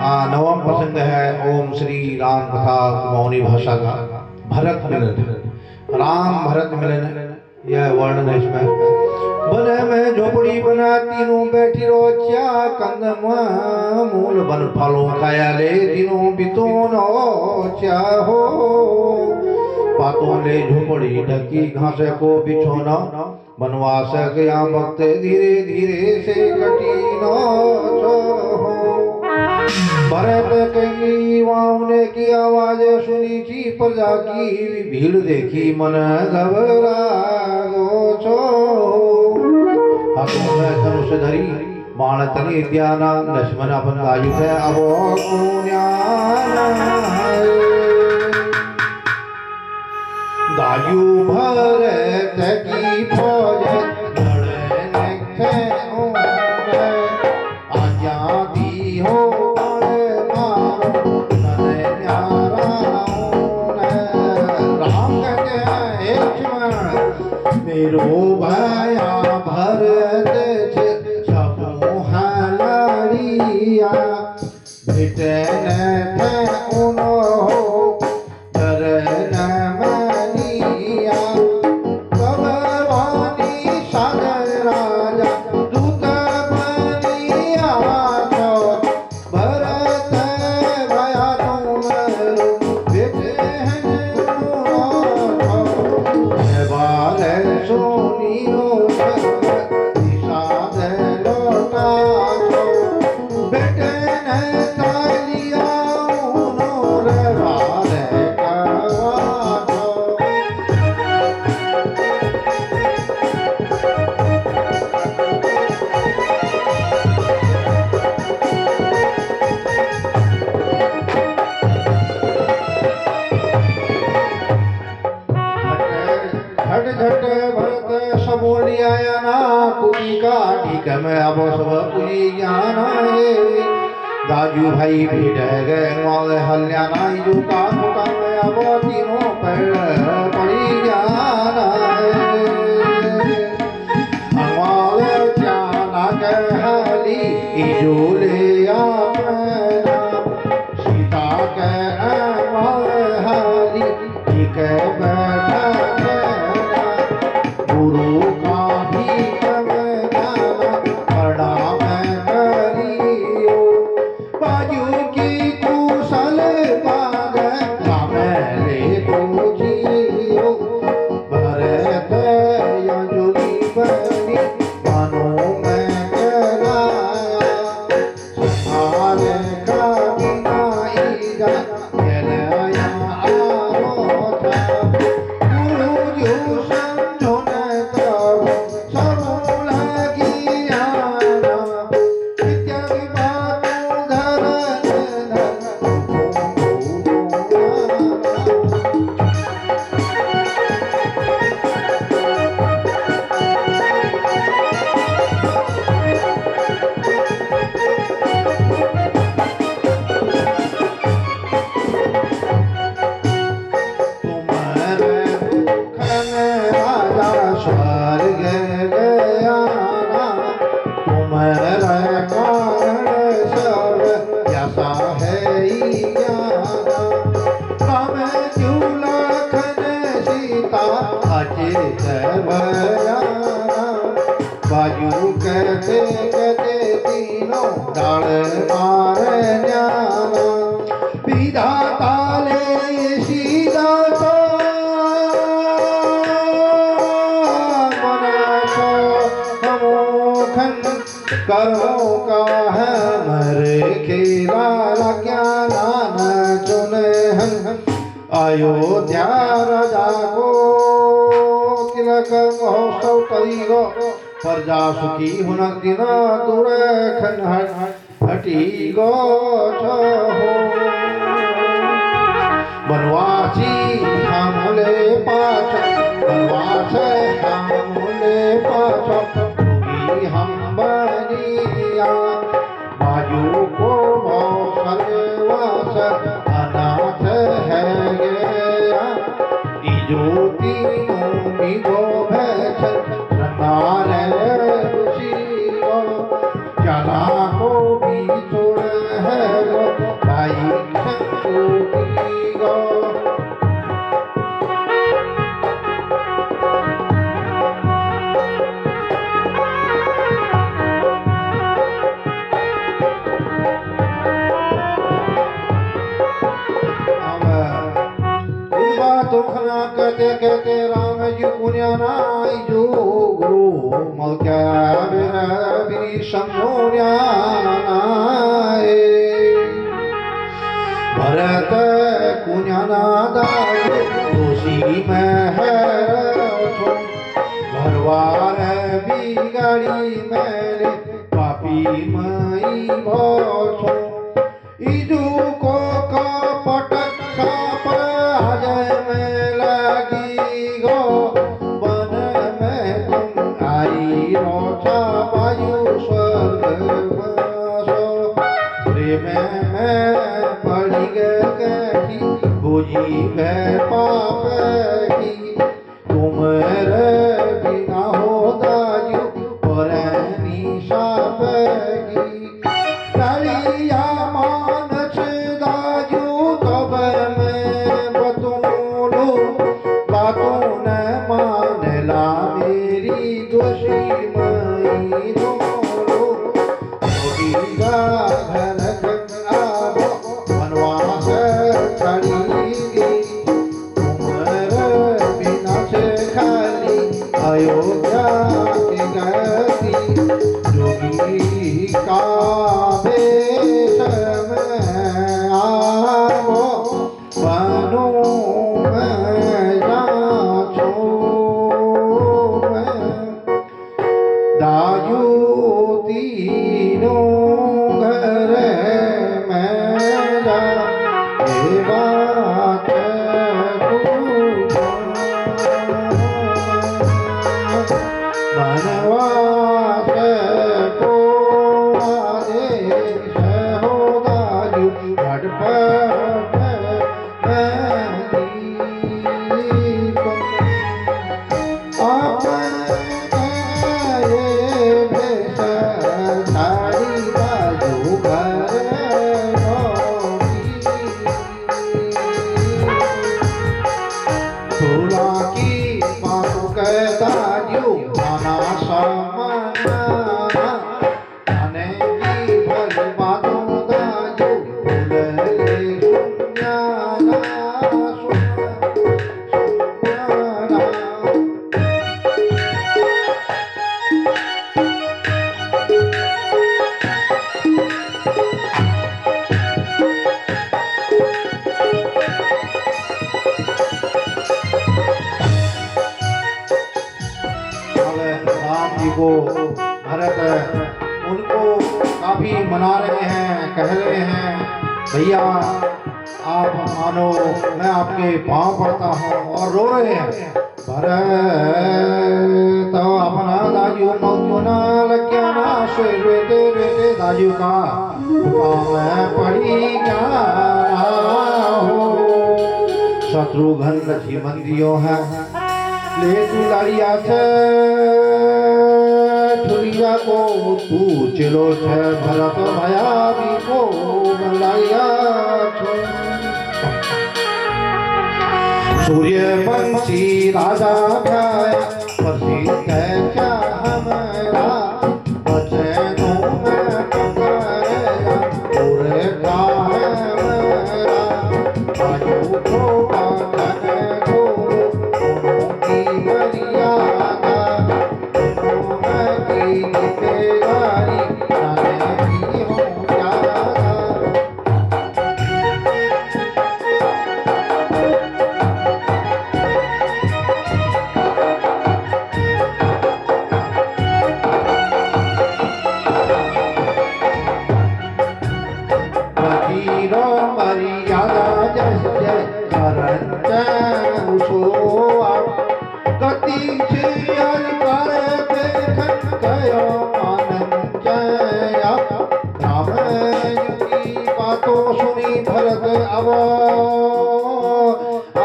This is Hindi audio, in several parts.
नवम प्रसंग है ओम श्री राम कथा मौनी भाषा का भरत मिलन। राम भरत मिलन यह वर्णन है इसमें। बन में झोपड़ी बना तीनों बैठी रोच्या कंद मूल बन फलों खाया ले तीनों बितो नोच्या हो। पातों ले झोपड़ी ढकी घास को बिछोना बनवास गया भक्त धीरे धीरे से कठिन हो। भरत कही वाउने की आवाज सुनी थी प्रजा की भीड़ देखी मन घबरागो छो। हाथों में धनुष धरी बाण तले ध्याना लक्ष्मण अपन आयु है अब दायु भरत की फौज आजादी हो मेरो भाया भरत समूह लड़िया भेटन उनो धरन मनिया भगवानी सागर राजा दूत बनिया भरत भया तुम भेटे सोनियो निषाद लोटा बेटे ने तालिया उन्होंने वाले झट झट भरत सबोली आया ना पुरी का ठीक में अब सब पुरी ज्ञान है। दाजू भाई भी डह गए माल हल्याना जो का मोटा में अब तीनों पर पड़ी ज्ञान है। अमाल जाना कहली जो ले अपना सीता के अमाल हाली ठीक बैठा गुरु का भी प्रणाम करियो बाजू की कुशल पाग रामले पूजियो। भरत यजुली बनी मानो में कराया सहारे का बिना ईजा गलया आरोथा गुरु जो स्वर्ग गया तुम्हारा कारण सब ऐसा है राम लखन सीता अचित भया बाजू कहते कहते तीनों डाल मार न्याना विधाता ले सीधा करो का है मरे खेला ज्ञान चुने हम अयोध्या राजा को तिलक महोत्सव करीगो प्रजा सुखी हुनक दिन दूर खन हटी गो हो। बनवासी हमले पाछ बनवास हमले पाछ हम बनिया बाजू को सर्वस अनाथ है गया जो तीनों मिगो भैस रंगार ऋषि चला को भी छोड़ है कहते राम जी पुण्य नाई जो गुरु मौक्या बिरी समोन्या नाए भरत कुन्याना दायो दोषी में है भरवार बिगाड़ी मेरे पापी मई भो इजू को कपटक साप आज में लगी गो बन में तुम आई रोचा वायु स्वर्ग प्रेम में पड़ी गई बुझी गए पाप की तुम बिना हो दायु पर निशाप की डरिया मानस दायु तब मैं बतूलू बातों न मानला मेरी दोषी मई दोलो अयोध्या के गति जोगी का देश में आवो बनो में जाचो दायु तीनों घर में जा बात बनवास को आदेश हो दायु झटपट को भरत उनको काफी मना रहे हैं, कह रहे हैं भैया आप मानो मैं आपके पांव पड़ता हूँ, और रो रहे हैं। भरत तो अपना दाजू मौजू ना लग्या ना बेटे बेटे दाजू का मैं पड़ी क्या हो शत्रुघ्न लक्ष्मण दियो है ले तू लाड़िया से ठुरिया को तू चलो छे भरत भया भी को लाड़िया सूर्य वंशी राजा भया प्रसिद्ध क्या हमारा बचनों में पकड़या पूरे का मेरा बाजू को बांधने को की मर्यादा की बेगारी जाने की हो मर्यादा जैसे गति गयो आनंद राम की बातों सुनी भरत अब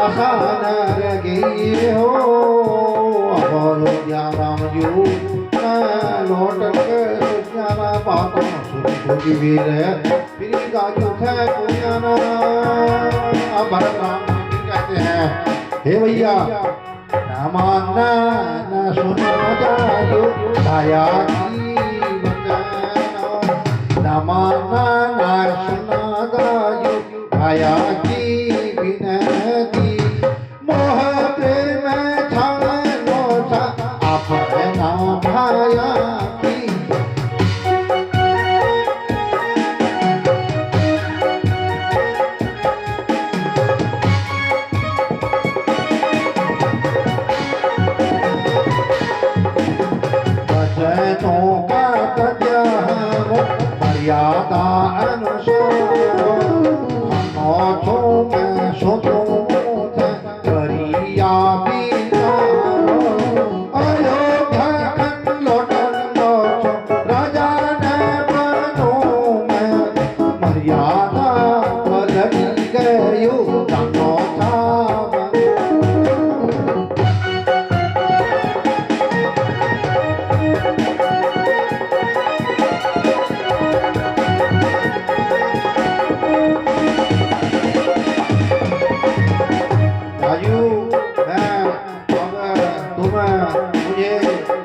आसान लगी हो अब राम जी लौट बातों सुनी वीर फिर भरत राम कहते हैं हे भैया न मानना न सुना जायो छाया की बचना न मानना न सुना जायो छाया की विनती मोह प्रेम मर्यादा बदली गयो जानो था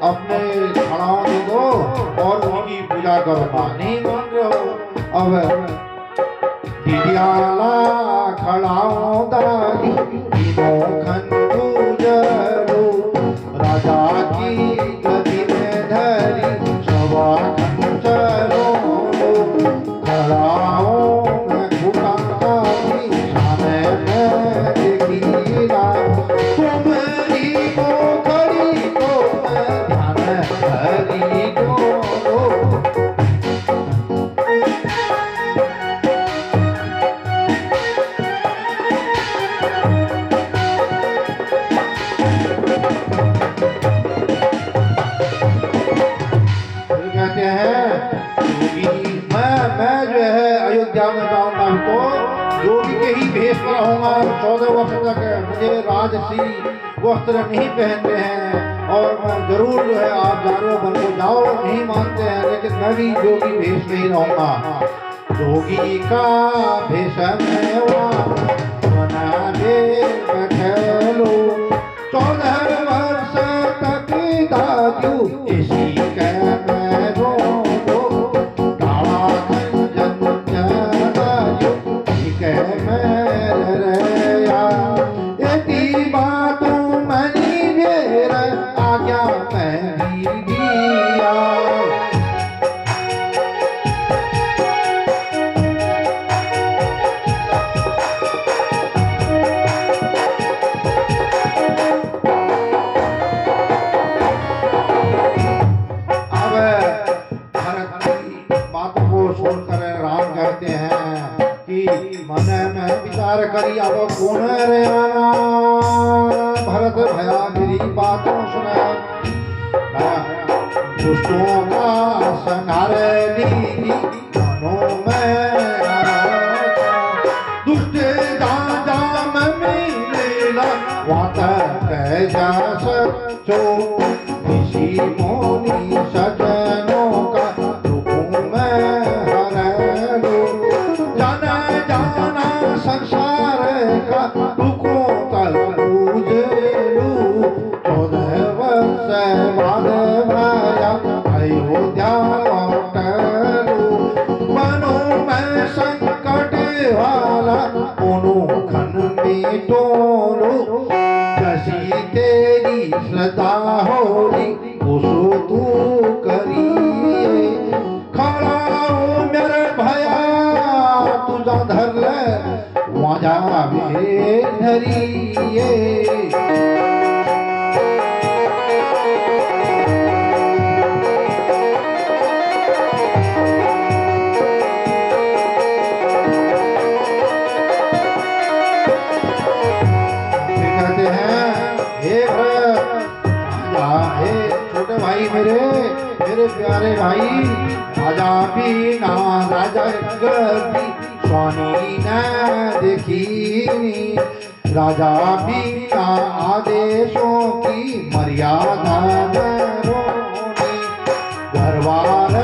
अपने खड़ाओं दे दो और उनकी पूजा करो। नहीं मान रहे हो अब दिव्याला खड़ाओं दारी तीनों खन पूजरो राजा की गति में धरी सवा खन चलो खड़ाओं में घुटा दारी सामने में देखीला तुम्हारी को खड़ी को हरी को कहते हैं मैं जो है अयोध्या में जाऊंगा तो योगी के ही भेष में रहूंगा 14 वर्ष तक मुझे राजसी वस्त्र नहीं पहनते हैं और मैं जरूर जो है आप जा रहे हो बन को जाओ नहीं मानते हैं लेकिन मैं भी योगी भेष में ही रहूंगा। योगी का भेष में बना दे बैठे लो 14 वर्ष तक दादू इसी के मैं रो काला खंजन दादू इसी के मैं रया इतनी बातों मनी भेर आज्ञा मैं दिया विचार करी अब कौन रे आना भरत भया मेरी बातों सुना दुष्टों का संहार लीजी मनो में दुष्ट जाम मिलेला वात कह जा सचो ऋषि मोनी सजनों का दुखों में हर लो जाना जाना संसार का दुखों तक पूज लू 14 वर्ष बाद भाया अयोध्या लौट लू मनो में संकट वाला दोनों खन में डोलो जैसी तेरी श्रद्धा होली उसो तू करिए खड़ा हो मेरे भया तुझा धर ले वाजा भी धरिए कहते हैं हे छोटे भाई मेरे प्यारे भाई राजा भी ना राजा गति स्वामी न देखी राजा भी ना आदेशों की मर्यादा रोनी घरवार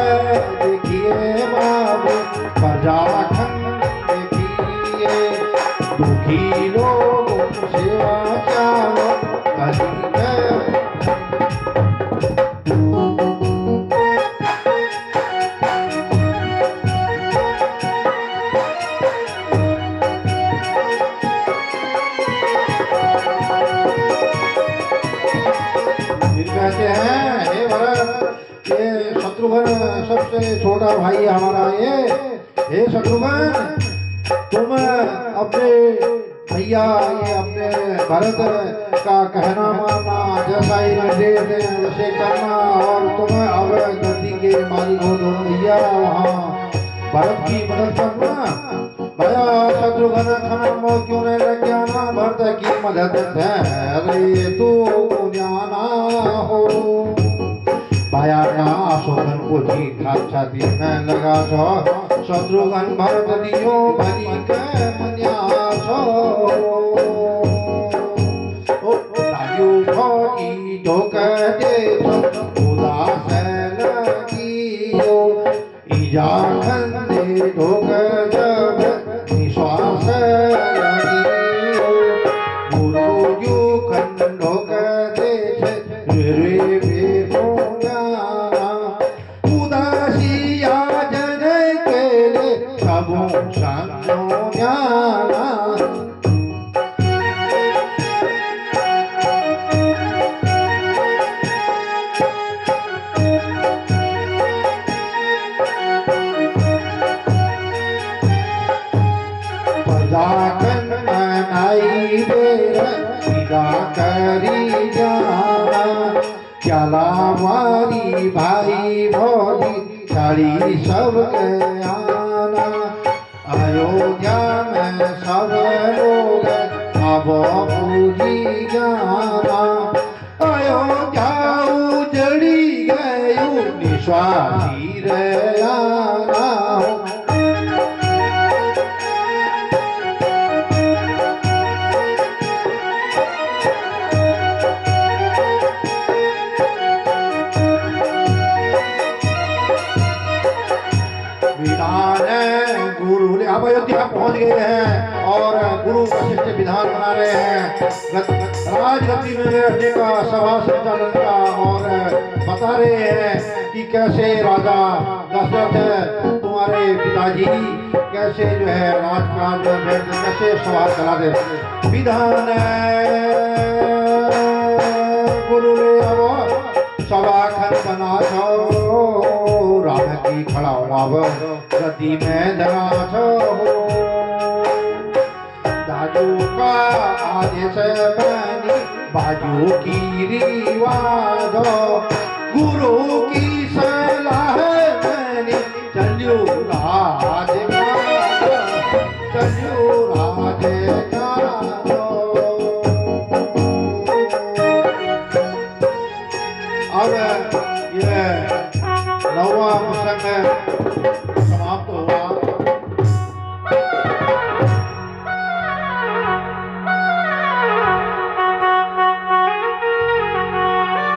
देखिए बाबू प्रजाखंड देखिए दुखी लोगों सेवा चालो कहते हैं हे भरत ये शत्रुघ्न सबसे छोटा भाई हमारा ये हे शत्रुघ्न तुम अपने भैया ये अपने भरत का कहना मानना जैसा ही निर्देश दे वैसे करना और तुम अब गद्दी के मालिक हो दोनों भैया वहाँ भरत की मदद करना भया शत्रुघ्न खनन क्यों नहीं लग जाना भरत की मदद है तू जाना हो भाया ना शोभन को जी छाती में लगा सो शत्रुघ्न भरत दियो भरी के मन्या छो राजू भोगी ढोक दे उदास लगियो इजा खंदे ढोक जब निश्वास लगियो गुरु यू खंड ढोक दे रे बेको जाना उदासिया जन केले सबो शांतो ज्ञाना जागन मनाई बेर विदा करी जाना चला मारी भाई भोली चाली सब आना अयोध्या में सब लोग अब पूजी जाना अयोध्या उजड़ी गयु निस्वार्थी रे आना गुरु ने अब अयोध्या पहुंच गए हैं और गुरु वशिष्ठ विधान बना रहे हैं राजगद्दी में बैठने का सभा संचालन का और बता रहे हैं कि कैसे राजा दशरथ तुम्हारे पिताजी कैसे जो है राजकाज में कैसे सभा चला दे विधान गुरु ने अब सभाखन बना छो राम की खड़ा अब गद्दी में धरा छो दाजू का आदेश बनी बाजू की रिवाज गुरु